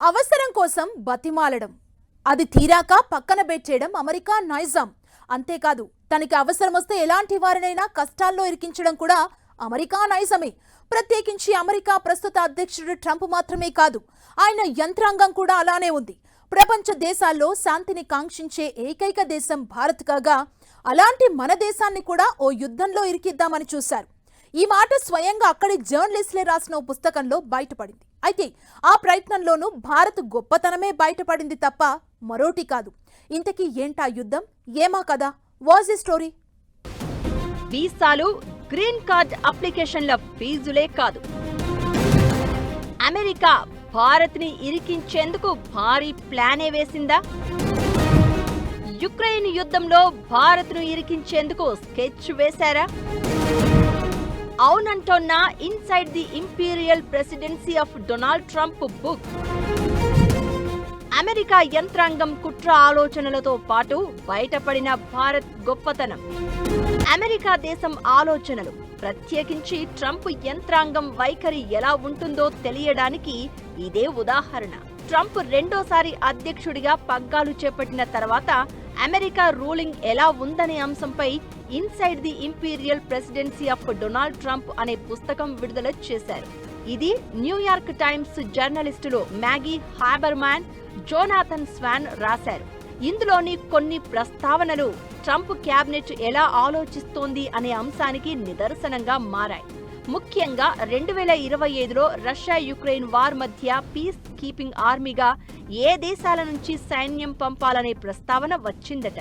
అవసరం కోసం బతిమాలడం, అది తీరాక పక్కన పెట్టేయడం అమెరికా నైజం. అంతేకాదు తనకి అవసరం వస్తే ఎలాంటి వారినైనా కష్టాల్లో ఇరికించడం కూడా అమెరికా నైజమే. ప్రత్యేకించి అమెరికా ప్రస్తుత అధ్యక్షుడు ట్రంప్ మాత్రమే కాదు, ఆయన యంత్రాంగం కూడా అలానే ఉంది. ప్రపంచ దేశాల్లో శాంతిని కాంక్షించే ఏకైక దేశం భారత్ కాగా, అలాంటి మన దేశాన్ని కూడా ఓ యుద్ధంలో ఇరికిద్దామని చూశారు. ఈ మాట స్వయంగా అక్కడి జర్నలిస్టులే రాసిన ఓ పుస్తకంలో బయటపడింది. అయితే ఆ ప్రయత్నంలోనూ భారత్ గొప్పతనమే బయటపడింది తప్ప మరోటి కాదు. ఇంతకీ ఏంటా యుద్ధం, ఏమా కదా? వాజ్ ఈ స్టోరీ? వీసాలు, గ్రీన్ కార్డ్ అప్లికేషన్ల ఫీజులే కాదు, అమెరికా భారత్ ని ఇరికించేందుకు భారీ ప్లానే వేసిందా? యుక్రెయిన్ యుద్ధంలో భారత్ ను ఇరికించేందుకు స్కెచ్ వేశారా? అవునంటోన్న inside the imperial presidency of Donald Trump book. America యంత్రాంగం కుట్ర ఆలోచనలతో పాటు బయటపడిన భారత్ గొప్పతనం, అమెరికా దేశం ఆలోచనలు, ప్రత్యేకించి ట్రంప్ యంత్రాంగం వైఖరి ఎలా ఉంటుందో తెలియడానికి ఇదే ఉదాహరణ. ట్రంప్ రెండోసారి అధ్యక్షుడిగా పగ్గాలు చేపట్టిన తర్వాత అమెరికా రూలింగ్ ఎలా ఉందనే అంశంపై inside the imperial presidency of Donald Trump అనే పుస్తకం విడుదల చేశారు. ఇది న్యూయార్క్ టైమ్స్ జర్నలిస్టులు మ్యాగీ హాబర్మాన్, జోనాథన్ స్వాన్ రాశారు. ఇందులోని కొన్ని ప్రస్తావనలు ట్రంప్ క్యాబినెట్ ఎలా ఆలోచిస్తోంది అనే అంశానికి నిదర్శనంగా మారాయి. ముఖ్యంగా 2025లో రష్యా యుక్రెయిన్ వార్ మధ్య పీస్ కీపింగ్ ఆర్మీగా ఏ దేశాల నుంచి సైన్యం పంపాలనే ప్రస్తావన వచ్చిందట.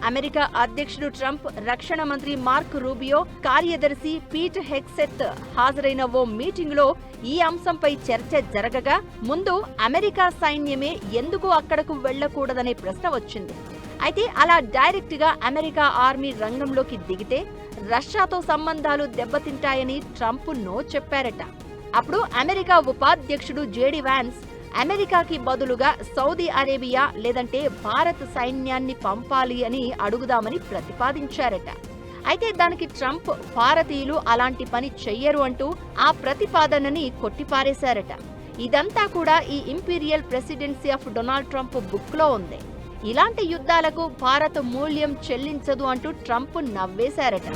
అమెరికా అధ్యక్షుడు ట్రంప్, రక్షణ మంత్రి మార్క్ రూబియో, కార్యదర్శి పీట్ హెగ్సెత్ హాజరైన ఓ మీటింగ్లో ఈ అంశంపై చర్చ జరగగా, ముందు అమెరికా సైన్యమే ఎందుకు అక్కడకు వెళ్లకూడదనే ప్రశ్న వచ్చింది. అయితే అలా డైరెక్ట్ గా అమెరికా ఆర్మీ రంగంలోకి దిగితే రష్యాతో సంబంధాలు దెబ్బతింటాయని ట్రంప్ నో చెప్పారట. అప్పుడు అమెరికా ఉపాధ్యక్షుడు జేడీ వ్యాన్స్ అమెరికాకి బదులుగా సౌదీ అరేబియా లేదంటే భారత్ సైన్యాన్ని పంపాలి అని అడుగుదామని ప్రతిపాదించారట. అయితే దానికి ట్రంప్ భారతీయులు అలాంటి పని చెయ్యరు అంటూ ఆ ప్రతిపాదనని కొట్టిపారేశారట. ఇదంతా కూడా ఈ imperial presidency of Donald Trump book లో ఉంది. ఇలాంటి యుద్ధాలకు భారత్ మూల్యం చెల్లించదు అంటూ ట్రంప్ నవ్వేశారట.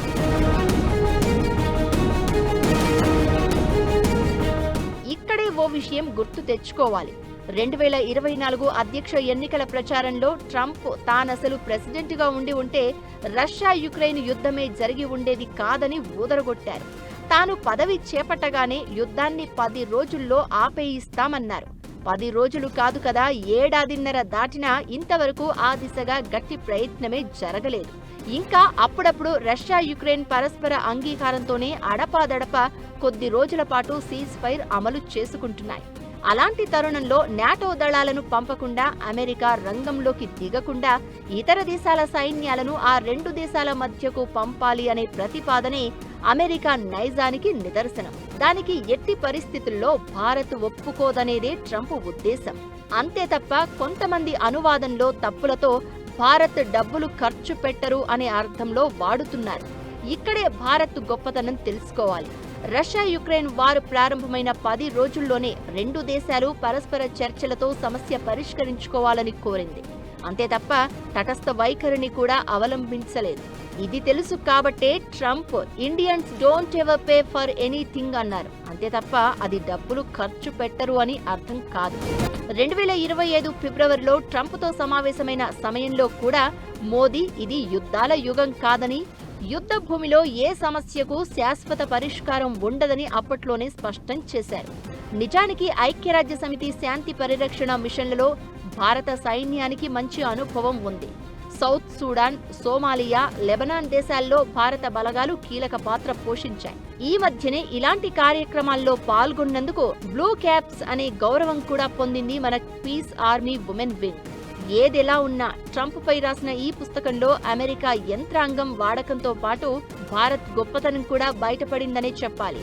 ఇక్కడే ఓ విషయం గుర్తు తెచ్చుకోవాలి. 2024 అధ్యక్ష ఎన్నికల ప్రచారంలో ట్రంప్ తానసలు ప్రెసిడెంట్ గా ఉంటే రష్యా యుక్రెయిన్ యుద్ధమే జరిగి ఉండేది కాదని ఊదరగొట్టారు. తాను పదవి చేపట్టగానే యుద్ధాన్ని 10 రోజుల్లో ఆపేయిస్తామన్నారు. 10 రోజులు కాదు కదా, ఏడాదిన్నర దాటినా ఇంతవరకు ఆ దిశగా గట్టి ప్రయత్నమే జరగలేదు. ఇంకా అప్పుడప్పుడు రష్యా యుక్రెయిన్ పరస్పర అంగీకారంతోనే అడపాదడప కొద్ది రోజుల పాటు సీజ్ ఫైర్ అమలు చేసుకుంటున్నాయి. అలాంటి తరుణంలో నాటో దళాలను పంపకుండా, అమెరికా రంగంలోకి దిగకుండా ఇతర దేశాల సైన్యాలను ఆ రెండు దేశాల మధ్యకు పంపాలి అనే ప్రతిపాదనే అమెరికా నైజానికి నిదర్శనం. దానికి ఎట్టి పరిస్థితుల్లో భారత్ ఒప్పుకోదనేదే ట్రంప్ ఉద్దేశం. అంతే తప్ప కొంతమంది అనువాదంలో తప్పులతో భారత్ డబ్బులు ఖర్చు పెట్టరు అనే అర్థంలో వాడుతున్నారు. ఇక్కడే భారత్ గొప్పతనం తెలుసుకోవాలి. రష్యా యుక్రెయిన్ వార్ ప్రారంభమైన 10 రోజుల్లోనే రెండు దేశాలు పరస్పర చర్చలతో సమస్య పరిష్కరించుకోవాలని కోరింది. అంతే తప్ప తటస్థ వైఖరిని కూడా అవలంబించలేదు. ఇది తెలుసు కాబట్టే Trump Indians don't ever pay for anything అన్నారు. అంతే తప్ప అది డబ్బులు ఖర్చు పెట్టరు అని అర్థం కాదు. 2025 ఫిబ్రవరిలో ట్రంప్తో సమావేశమైన సమయంలో కూడా మోదీ ఇది యుద్ధాల యుగం కాదని, యుద్ధ భూమిలో ఏ సమస్యకు శాశ్వత పరిష్కారం ఉండదని అప్పట్లోనే స్పష్టం చేశారు. నిజానికి ఐక్యరాజ్య సమితి శాంతి పరిరక్షణ మిషన్లలో భారత సైన్యానికి మంచి అనుభవం ఉంది. సౌత్ సూడాన్, సోమాలియా, లెబనాన్ దేశాల్లో భారత బలగాలు కీలక పాత్ర పోషించాయి. ఈ మధ్యనే ఇలాంటి కార్యక్రమాల్లో పాల్గొన్నందుకు బ్లూ క్యాప్స్ అనే గౌరవం కూడా పొందింది మన పీస్ ఆర్మీ ఉమెన్ వింగ్. ఏదెలా ఉన్నా ట్రంప్ పై రాసిన ఈ పుస్తకంలో అమెరికా యంత్రాంగం వాడకంతో పాటు భారత్ గొప్పతనం కూడా బయటపడిందనే చెప్పాలి.